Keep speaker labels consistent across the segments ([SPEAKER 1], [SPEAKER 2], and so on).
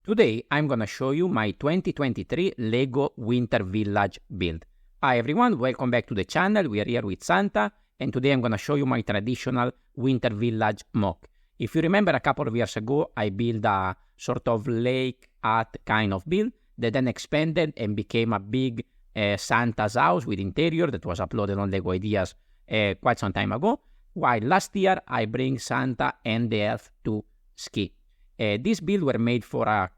[SPEAKER 1] Today, I'm gonna show you my 2023 Lego Winter Village build. Hi everyone, welcome back to the channel. We are here with Santa, and today I'm gonna show you my traditional Winter Village MOC. If you remember, a couple of years ago, I built a sort of lake hut kind of build that then expanded and became a big Santa's house with interior that was uploaded on Lego Ideas quite some time ago. While last year, I bring Santa and the elf to ski. These builds were made for a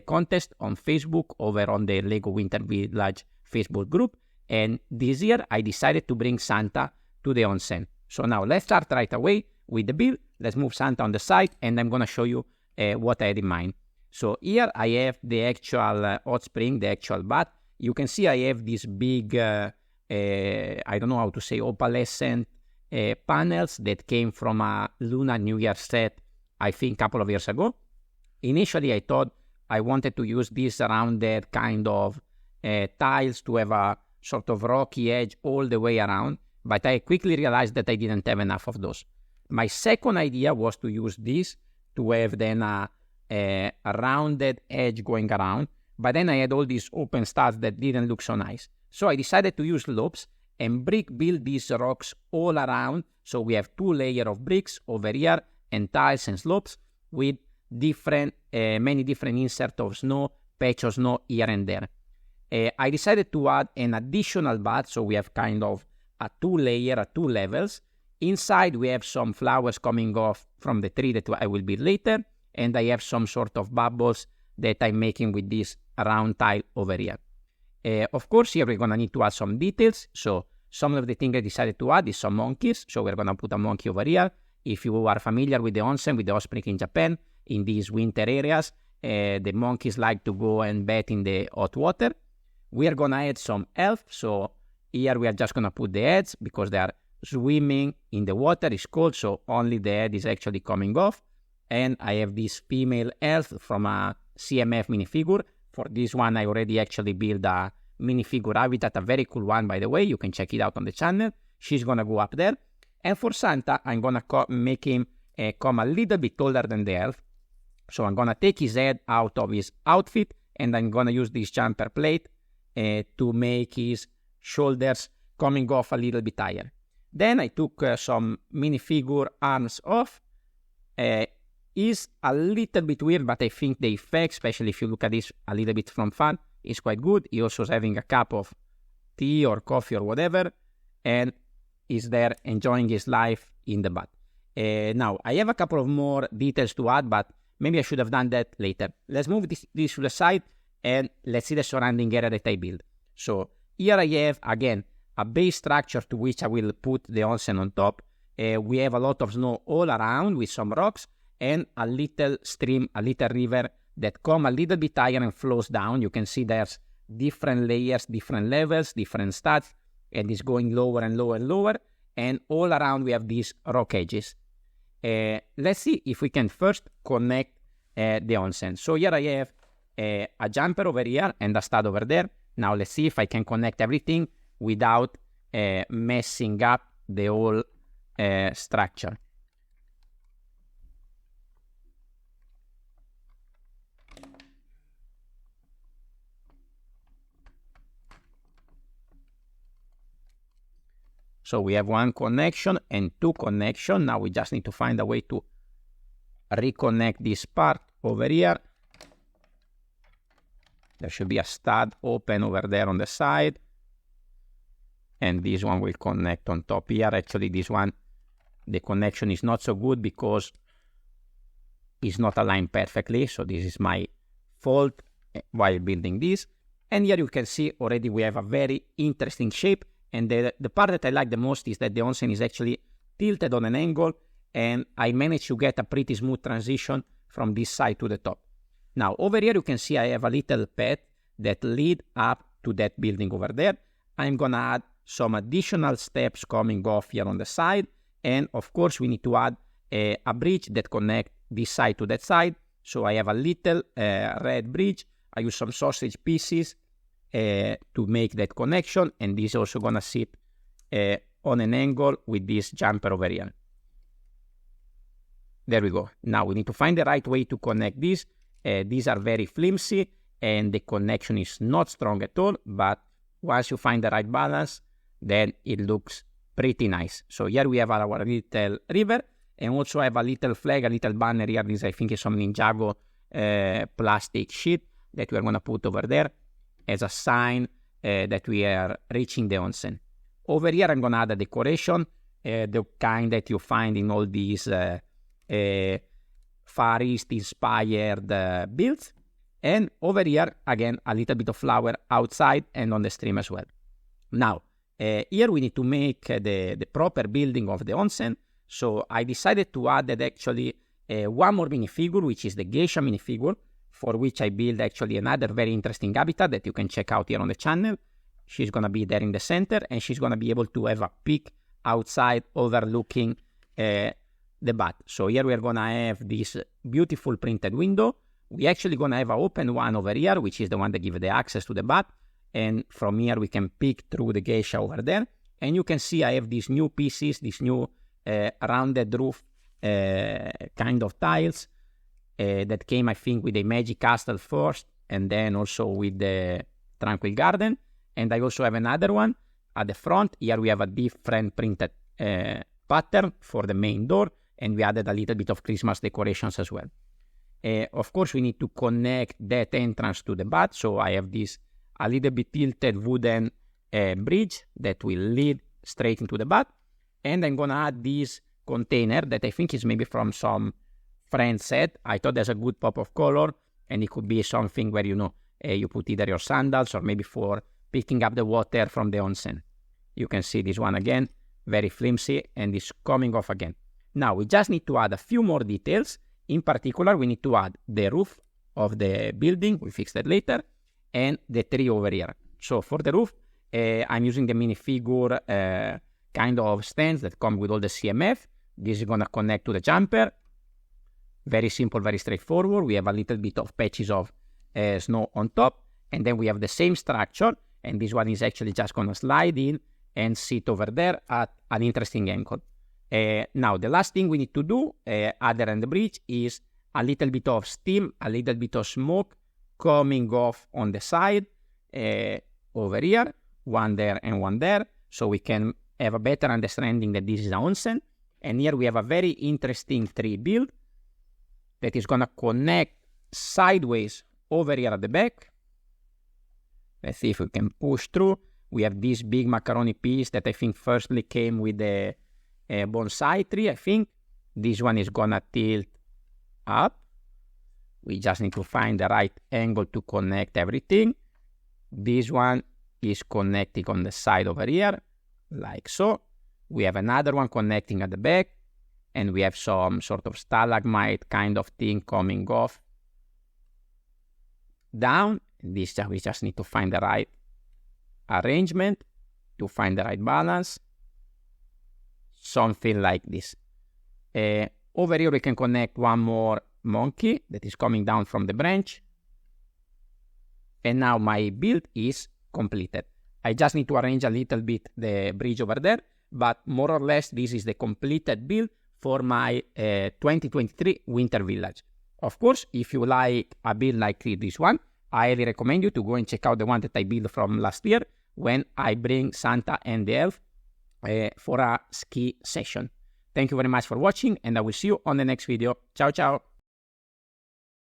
[SPEAKER 1] contest on Facebook over on the Lego Winter Village Facebook group, and this year I decided to bring Santa to the onsen. So now let's start right away with the build. Let's move Santa on the side, and I'm going to show you what I had in mind. So here I have the actual hot spring, the actual bath. You can see I have this big, I don't know how to say, opalescent panels that came from a Lunar New Year set, I think, a couple of years ago. Initially, I thought I wanted to use this rounded kind of tiles to have a sort of rocky edge all the way around, but I quickly realized that I didn't have enough of those. My second idea was to use this to have then a rounded edge going around, but then I had all these open studs that didn't look so nice. So I decided to use slopes and brick build these rocks all around. So we have two layers of bricks over here and tiles and slopes with different, many different inserts of snow, patch of snow here and there. I decided to add an additional bath, so we have kind of a two-layer, two levels. Inside we have some flowers coming off from the tree that I will build later, and I have some sort of bubbles that I'm making with this round tile over here. Of course, here we're going to need to add some details, so some of the things I decided to add is some monkeys, so we're going to put a monkey over here. If you are familiar with the onsen, with the hot spring in Japan, in these winter areas, the monkeys like to go and bathe in the hot water. We are going to add some elf, so here we are just going to put the heads because they are swimming in the water. It's cold, so only the head is actually coming off. And I have this female elf from a CMF minifigure. For this one, I already actually built a minifigure habitat, a very cool one, by the way. You can check it out on the channel. She's going to go up there. And for Santa, I'm going to make him come a little bit taller than the elf. So I'm going to take his head out of his outfit, and I'm going to use this jumper plate to make his shoulders coming off a little bit higher. Then I took some minifigure arms off. Is a little bit weird, but I think the effect, especially if you look at this a little bit from far, is quite good. He also is having a cup of tea or coffee or whatever, and is there enjoying his life in the bath. Now, I have a couple of more details to add, but maybe I should have done that later. Let's move this to the side, and let's see the surrounding area that I build. So here I have, again, a base structure to which I will put the onsen on top. We have a lot of snow all around with some rocks, and a little stream, a little river that come a little bit higher and flows down. You can see there's different layers, different levels, different stats, and it's going lower and lower and lower. And all around we have these rock edges. Let's see if we can first connect the onsen. So here I have a jumper over here and a stud over there. Now let's see if I can connect everything without messing up the whole structure. So we have one connection and two connections. Now we just need to find a way to reconnect this part over here. There should be a stud open over there on the side. And this one will connect on top here. Actually, this one, the connection is not so good because it's not aligned perfectly. So this is my fault while building this. And here you can see already we have a very interesting shape. And the part that I like the most is that the onsen is actually tilted on an angle, and I managed to get a pretty smooth transition from this side to the top. Now, over here you can see I have a little path that lead up to that building over there. I'm going to add some additional steps coming off here on the side, and of course we need to add a bridge that connects this side to that side. So I have a little red bridge. I use some sausage pieces to make that connection, and this is also going to sit on an angle with this jumper over here. There we go. Now we need to find the right way to connect this, These are very flimsy and the connection is not strong at all, but once you find the right balance, then it looks pretty nice. So here we have our little river, and also I have a little flag, a little banner here. This I think is some Ninjago plastic sheet that we are going to put over there as a sign that we are reaching the onsen. Over here I'm going to add a decoration, the kind that you find in all these Far East inspired builds. And over here, again, a little bit of flower outside and on the stream as well. Now, here we need to make the proper building of the onsen. So I decided to add actually one more minifigure, which is the geisha minifigure, for which I build actually another very interesting habitat that you can check out here on the channel. She's going to be there in the center, and she's going to be able to have a peek outside overlooking the bath. So here we are going to have this beautiful printed window. We actually going to have an open one over here, which is the one that gives the access to the bath. And from here, we can peek through the geisha over there. And you can see I have these new pieces, these new rounded roof kind of tiles that came, I think, with the Magic Castle first, and then also with the Tranquil Garden. And I also have another one at the front. Here we have a different printed pattern for the main door, and we added a little bit of Christmas decorations as well. Of course, we need to connect that entrance to the bath, so I have this a little bit tilted wooden bridge that will lead straight into the bath. And I'm going to add this container that I think is maybe from some friend set. I thought there's a good pop of color, and it could be something where, you put either your sandals or maybe for picking up the water from the onsen. You can see this one again, very flimsy, and it's coming off again. Now, we just need to add a few more details. In particular, we need to add the roof of the building, we fix that later, and the tree over here. So for the roof, I'm using the minifigure kind of stands that come with all the CMF. This is going to connect to the jumper. Very simple, very straightforward. We have a little bit of patches of snow on top, and then we have the same structure, and this one is actually just going to slide in and sit over there at an interesting angle. Now, the last thing we need to do, other than the bridge, is a little bit of steam, a little bit of smoke coming off on the side over here, one there and one there, so we can have a better understanding that this is an onsen. And here we have a very interesting tree build that is going to connect sideways over here at the back. Let's see if we can push through. We have this big macaroni piece that I think firstly came with the bonsai tree, I think. This one is gonna tilt up. We just need to find the right angle to connect everything. This one is connecting on the side over here, like so. We have another one connecting at the back, and we have some sort of stalagmite kind of thing coming off down. We just need to find the right arrangement to find the right balance. Something like this. Over here we can connect one more monkey that is coming down from the branch. And now my build is completed. I just need to arrange a little bit the bridge over there, but more or less this is the completed build for my 2023 Winter Village. Of course, if you like a build like this one, I highly recommend you to go and check out the one that I built from last year when I bring Santa and the elf for a ski session. Thank you very much for watching, and I will see you on the next video. Ciao, ciao!